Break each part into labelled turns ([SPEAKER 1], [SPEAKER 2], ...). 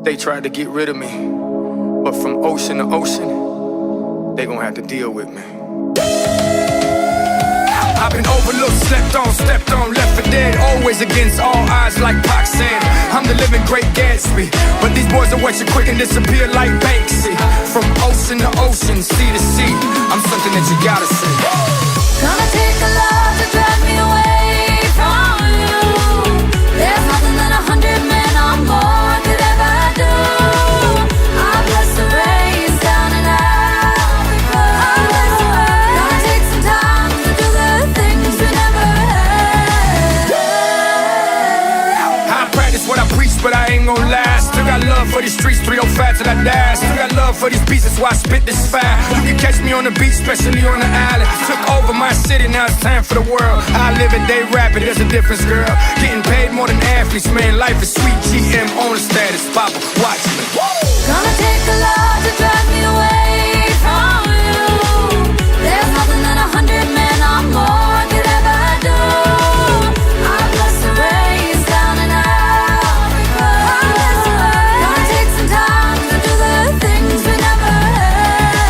[SPEAKER 1] They tried to get rid of me, but from ocean to ocean, they gon' have to deal with me. I've been overlooked, slept on, stepped on, left for dead. Always against all odds, like Pac said. I'm the living great Gatsby, but these boys will watch you quick and disappear like Banksy. From ocean to ocean, sea to sea, I'm something that you gotta see.
[SPEAKER 2] Gonna take a love to drag me away from you. There's nothing that 100 men or more could ever do. I bless the rains down in Africa. Gonna take some time to do the things we never had.
[SPEAKER 1] I practice what I preach, but I ain't gon' lie. Still got love for these streets, 305 till I die. Still got love for these beats, that's why I spit this fire. You can catch me on the beach, especially on the island. Took over my city, now it's time for the world. I live it, they rap it, there's a difference, girl. Getting paid more than athletes, man, life is sweet. GM on the status, Papa, watch me.
[SPEAKER 2] Gonna take a love to drag me away from you. There's nothing that 100 men or more could ever do. I bless the rains down in Africa. Gonna take some time to do the things we never had.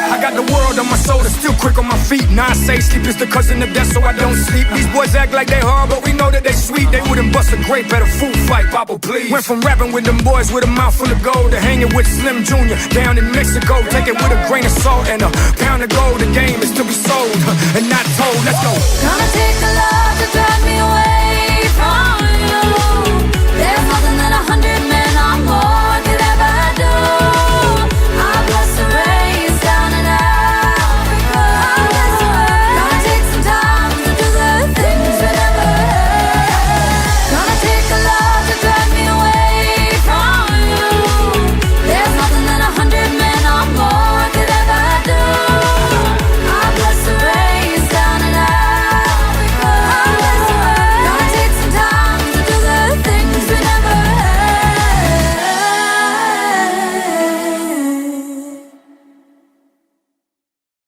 [SPEAKER 1] I got the world on my shoulder, still quick on my feet. Now I say sleep is the cousin of death, so I don't sleep. These boys act like they hard, but we know that they sweet. They wouldn't bust a grape at a food fight, Papa, please. Went from rapping with them boys with a mouth full of gold to hanging with Slim Jr. down in Mexico. Take it with a grain of salt and a pound of gold. The game is to be sold and not told. Let's go.
[SPEAKER 2] Gonna take a love